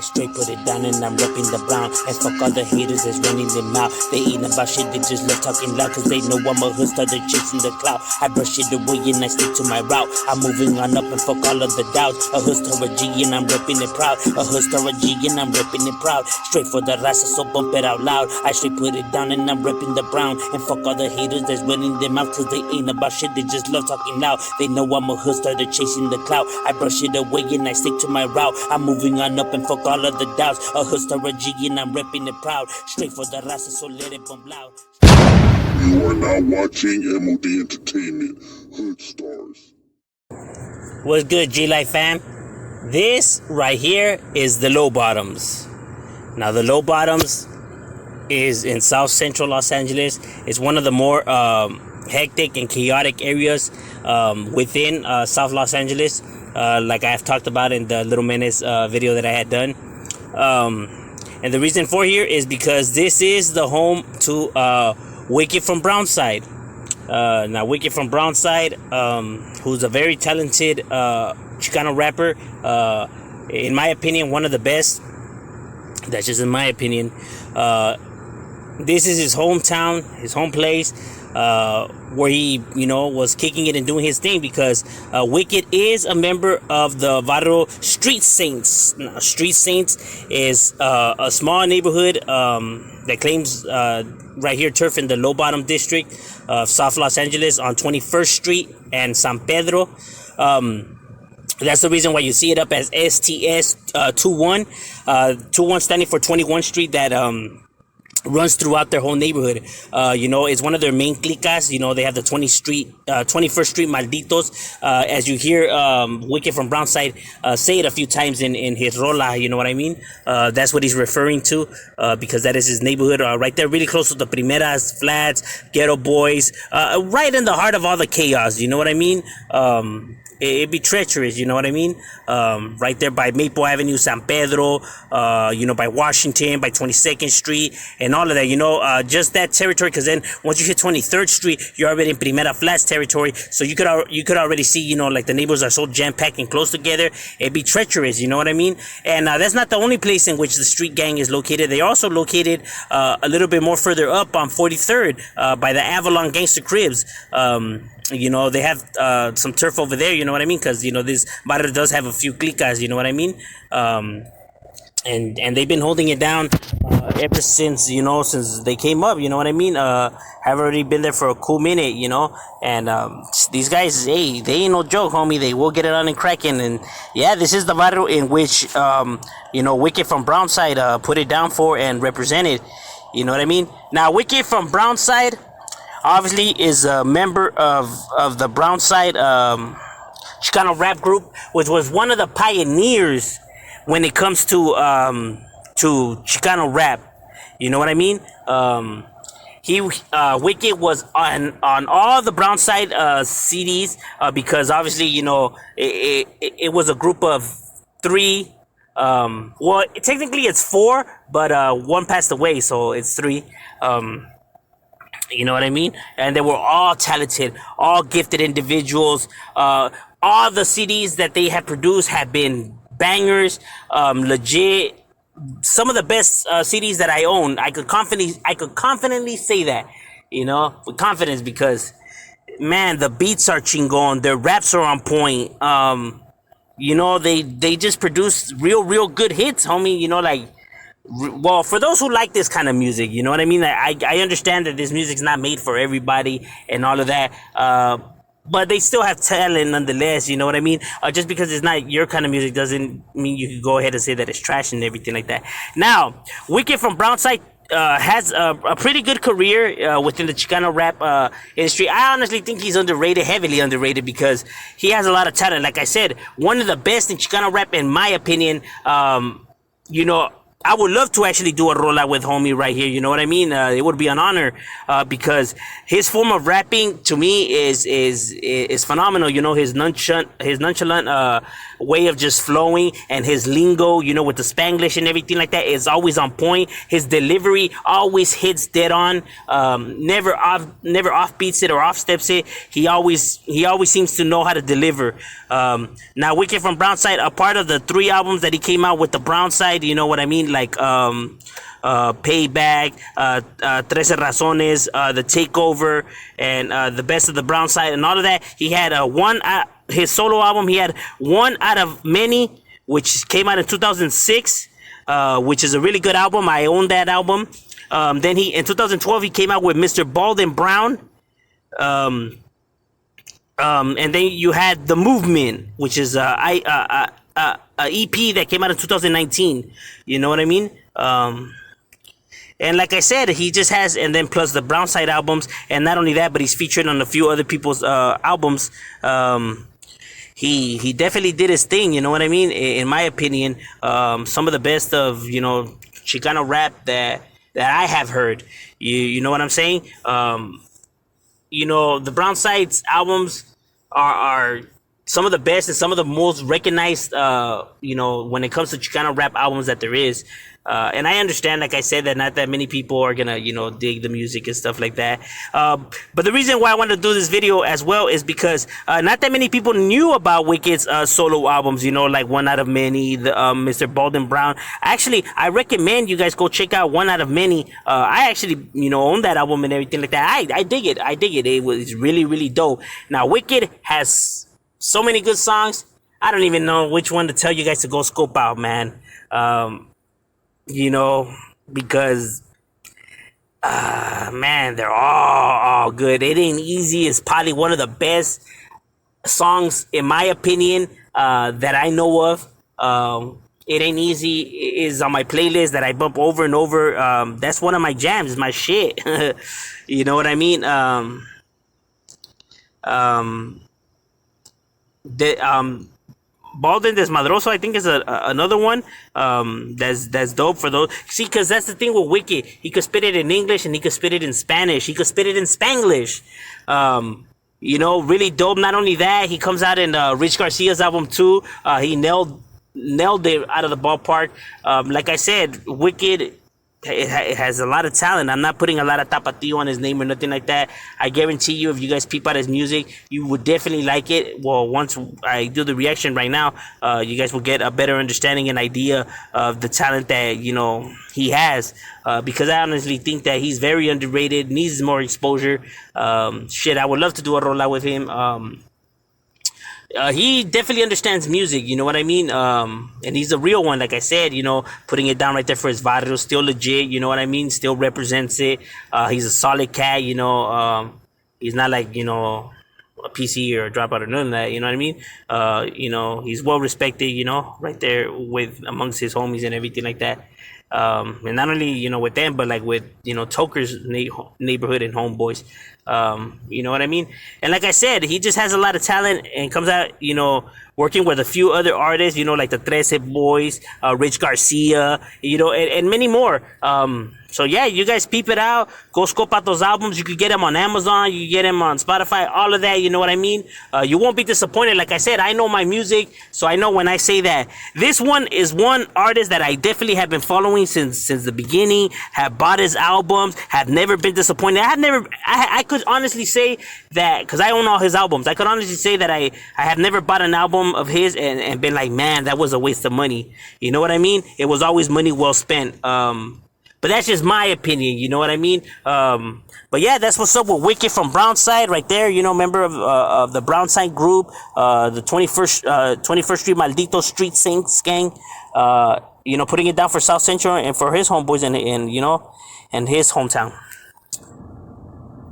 I straight put it down and I'm repping the brown. And fuck all the haters that's running them out. They ain't about shit, they just love talking loud. Cause they know I'm a hoodstar, they're chasing the clout. I brush it away and I stick to my route. I'm moving on up and fuck all of the doubts. A hoodstar, a G, and I'm repping it proud. A hoodstar, a G, and I'm repping it proud. Straight for the raza, so bump it out loud. I straight put it down and I'm repping the brown. And fuck all the haters that's running them out. Cause they ain't about shit, they just love talking loud. They know I'm a hoodstar, they're chasing the clout. I brush it away and I stick to my route. I'm moving on up and fuck all of the doubts. A hoodstar, a G, and I'm repping it proud. Straight for the raza, so let it bump loud. You are now watching M.O.D. Entertainment, Hood Stars. What's good, G-Life fam? This right here is the Low Bottoms. Now, the Low Bottoms is in South Central Los Angeles. It's one of the more hectic and chaotic areas within South Los Angeles, like I've talked about in the Little Menace video that I had done. And the reason for here is because this is the home to Wicked from Brownside. Now, Wicked from Brownside, who's a very talented Chicano rapper, in my opinion, one of the best. That's just in my opinion. This is his hometown, his home place, where he, was kicking it and doing his thing, because Wicked is a member of the barrio Street Saints. Now, Street Saints is a small neighborhood that claims right here turf in the Low Bottom district of South Los Angeles on 21st Street and San Pedro. That's the reason why you see it up as STS 21. 21 standing for 21st Street, that runs throughout their whole neighborhood. It's one of their main clicas. They have the 21st Street Malditos. As you hear Wicked from Brownside say it a few times in his rola, you know what I mean? That's what he's referring to, because that is his neighborhood right there, really close to the Primeras, Flats, Ghetto Boys, right in the heart of all the chaos, you know what I mean? It'd be treacherous, you know what I mean? Right there by Maple Avenue, San Pedro, by Washington, by 22nd Street, and all of that, just that territory. Because then once you hit 23rd Street, you're already in Primera Flats territory. So you could already see, like the neighbors are so jam-packed and close together. It'd be treacherous, you know what I mean? And that's not the only place in which the street gang is located. They're also located a little bit more further up on 43rd by the Avalon Gangster Cribs. They have some turf over there, you know what I mean? Because, this barrio does have a few clicas, you know what I mean? And they've been holding it down ever since, since they came up, you know what I mean? Have already been there for a cool minute, And these guys, hey, they ain't no joke, homie. They will get it on and cracking. And yeah, this is the barrio in which, Wicked from Brownside put it down for and represented, you know what I mean? Now, Wicked from Brownside obviously is a member of the Brownside Chicano rap group, which was one of the pioneers when it comes to Chicano rap. You know what I mean? Wicked was on all the Brownside CDs, because obviously, it was a group of three. Technically it's four, but one passed away, so it's three. You know what I mean? And they were all talented, all gifted individuals. All the CDs that they have produced have been bangers, legit. Some of the best CDs that I own. I could confidently say that, with confidence, because, man, the beats are chingon, their raps are on point. They just produce real good hits, homie. Well, for those who like this kind of music, you know what I mean? I understand that this music's not made for everybody and all of that, but they still have talent nonetheless, you know what I mean? Just because it's not your kind of music doesn't mean you can go ahead and say that it's trash and everything like that. Now, Wicked from Brownside has a pretty good career within the Chicano rap industry. I honestly think he's underrated, heavily underrated, because he has a lot of talent. Like I said, one of the best in Chicano rap, in my opinion. I would love to actually do a rollout with homie right here. You know what I mean? It would be an honor, because his form of rapping to me is phenomenal. You know, his nonchalant way of just flowing, and his lingo, you know, with the Spanglish and everything like that, is always on point. His delivery always hits dead on. Never off beats it or off steps it. He always seems to know how to deliver. Now, Wicked from Brownside, a part of the 3 albums that he came out with the Brownside, you know what I mean? Like Payback, Trece Razones, The Takeover, and The Best of the Brownside, and all of that. He had his solo album. He had One Out of Many, which came out in 2006, which is a really good album. I own that album. Then in 2012 he came out with Mr. Bald and Brown. And then you had The Movement, which is a EP that came out in 2019. You know what I mean? And like I said, he just has, and then plus the Brownside albums, and not only that, but he's featured on a few other people's albums. He definitely did his thing. You know what I mean? In my opinion, some of the best of, you know, Chicano rap that I have heard. You know what I'm saying? You know, the Brownside's albums are some of the best and some of the most recognized, you know, when it comes to Chicano rap albums that there is. And I understand, like I said, that not that many people are gonna, you know, dig the music and stuff like that. But the reason why I wanted to do this video as well is because not that many people knew about Wicked's solo albums, you know, like One Out of Many, the Mr. Bald and Brown. Actually, I recommend you guys go check out One Out of Many. I actually, you know, own that album and everything like that. I dig it. It was really, really dope. Now, Wicked has so many good songs. I don't even know which one to tell you guys to go scope out, man. You know, because man, they're all good. It Ain't Easy is probably one of the best songs, in my opinion, that I know of. It Ain't Easy is on my playlist that I bump over and over. That's one of my jams, my shit. You know what I mean? Balden Desmadroso, I think, is another one that's dope for those. See, because that's the thing with Wicked. He could spit it in English and he could spit it in Spanish. He could spit it in Spanglish. You know, really dope. Not only that, he comes out in Rich Garcia's album too. He nailed it out of the ballpark. Like I said, Wicked, it has a lot of talent. I'm not putting a lot of tapatio on his name or nothing like that. I guarantee you, if you guys peep out his music, you would definitely like it. Well, once I do the reaction right now, you guys will get a better understanding and idea of the talent that, you know, he has. Because I honestly think that he's very underrated, needs more exposure. Shit, I would love to do a rollout with him. He definitely understands music, you know what I mean? And he's a real one, like I said, you know, putting it down right there for his barrio, still legit, you know what I mean? Still represents it. He's a solid cat, you know. He's not like, you know, a PC or a dropout or none of that, you know what I mean? You know, he's well respected, you know, right there with amongst his homies and everything like that. And not only, you know, with them, but like with, you know, Toker's neighborhood and homeboys. You know what I mean? And like I said, he just has a lot of talent and comes out, you know, working with a few other artists, you know, like the Trece Boys, Rich Garcia, you know, and many more. So yeah, you guys peep it out. Go scope out those albums. You could get them on Amazon. You can get them on Spotify. All of that, you know what I mean? You won't be disappointed. Like I said, I know my music, so I know when I say that. This one is one artist that I definitely have been following since the beginning. Have bought his albums. Have never been disappointed. I could honestly say that, because I own all his albums. I could honestly say that I have never bought an album of his and been like, man, that was a waste of money. You know what I mean? It was always money well spent. But that's just my opinion, you know what I mean? But yeah, that's what's up with Wicked from Brownside right there. You know, member of the Brownside group, the 21st Street Maldito Street Saints gang. You know, putting it down for South Central and for his homeboys and you know, and his hometown.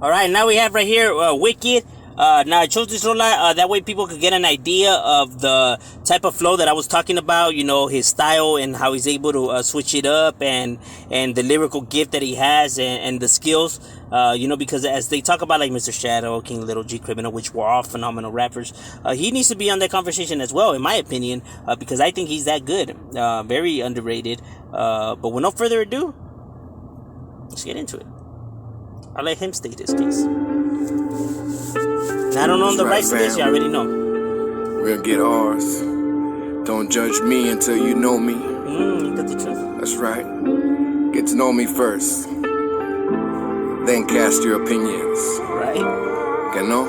All right, now we have right here Wicked. Now I chose this rola that way people could get an idea of the type of flow that I was talking about, you know, his style and how he's able to switch it up and the lyrical gift that he has and the skills, you know, because as they talk about like Mr. Shadow, King Little, G Criminal, which were all phenomenal rappers, he needs to be on that conversation as well, in my opinion, because I think he's that good, very underrated. But with no further ado, let's get into it. I'll let him state his case. And I don't own the rights to this, you already know. We'll get ours. Don't judge me until you know me. You got the truth. That's right. Get to know me first. Then cast your opinions. Right. Que no?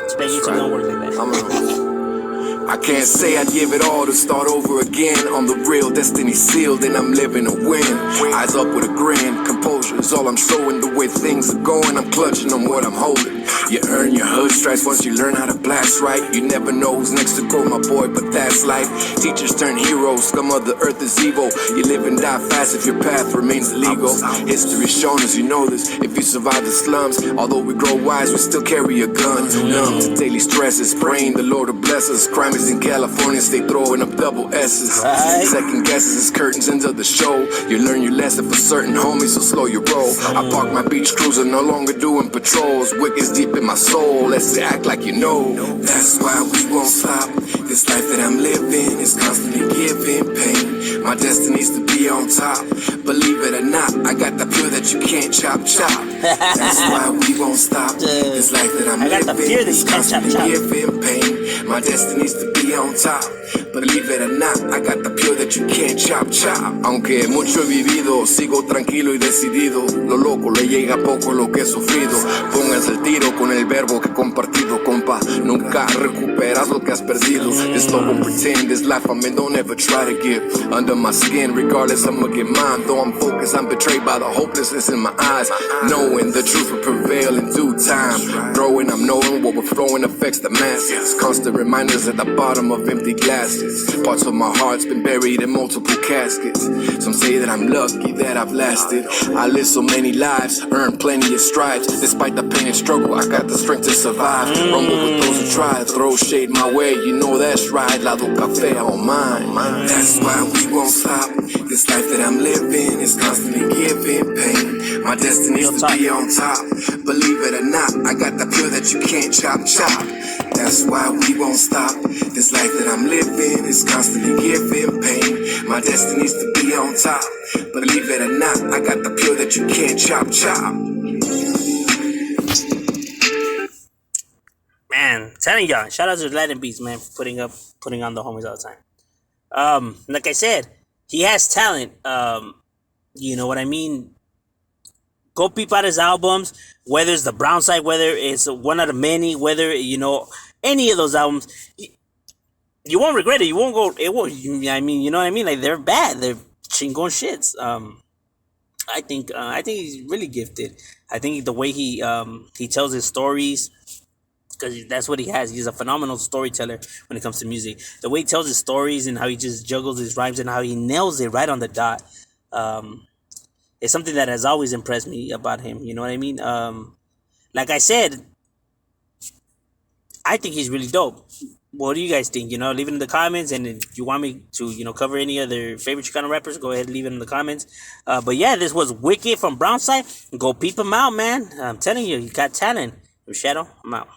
Expect you to don't work like that. I can't say I'd give it all to start over again. On the real, destiny sealed and I'm living to win. Eyes up with a grin, composure is all I'm showing. The way things are going, I'm clutching on what I'm holding. You earn your hood stripes once you learn how to blast right. You never know who's next to grow, my boy, but that's life. Teachers turn heroes, scum of the earth is evil. You live and die fast if your path remains illegal. History's shown us, you know this. If you survive the slums, although we grow wise, we still carry a gun. Numb to daily stresses, praying the Lord to bless us. Crime is in California, stay throwing up double S's. Second guesses is curtains into the show. You learn your lesson for certain homies, so slow your roll. I park my beach cruiser, no longer doing patrols. Wicked's deep in my soul, let's act like you know. That's why we won't stop. This life that I'm living is constantly giving pain. My destiny's to be on top. Believe it or not, I got the pure that you can't chop. That's why we won't stop. This life that I'm living is constantly giving pain. My destiny's to be on top. Believe it or not, I got the pure that you can't chop. Aunque mucho he vivido, sigo tranquilo y decidido. Lo loco le llega poco lo que he sufrido. Pónganse el tiro con el verbo que he compartido, compa. Nunca recuperas lo que has perdido. This love won't pretend, this life I'm in, don't ever try to get under my skin. Regardless, I'ma get mine. Though I'm focused, I'm betrayed by the hopelessness in my eyes. Knowing the truth will prevail in due time. Growing, I'm knowing what we're flowing affects the masses. Constant reminders at the bottom of empty glasses. Parts of my heart's been buried in multiple caskets. Some say that I'm lucky that I've lasted. I lived so many lives, earned plenty of stripes. Despite the pain and struggle, I got the strength to survive. Rumble with those who try, throw shade my way. You know that's right, Lado Cafe on mine. That's why we won't stop. This life that I'm living is constantly giving pain. My destiny's to be on top. Believe it or not, I got the pure that you can't chop. That's why we won't stop. This life that I'm living is constantly giving pain. My destiny's to be on top. Believe it or not, I got the pure that you can't chop. Man, telling y'all, shout out to Latin Beats, man, for putting on the homies all the time. Like I said, he has talent. You know what I mean? Go peep out his albums, whether it's the Brownside, whether it's one out of many, whether, you know, any of those albums. You won't regret it. You won't go, it won't, I mean, you know what I mean? Like, they're bad. They're chingon shits. I think he's really gifted. I think the way he tells his stories, because that's what he has. He's a phenomenal storyteller when it comes to music. The way he tells his stories and how he just juggles his rhymes and how he nails it right on the dot. It's something that has always impressed me about him. You know what I mean? Like I said, I think he's really dope. What do you guys think? You know, leave it in the comments. And if you want me to, you know, cover any other favorite Chicano rappers, go ahead and leave it in the comments. But yeah, this was Wicked from Brownside. Go peep him out, man. I'm telling you, he got talent. Shadow, I'm out.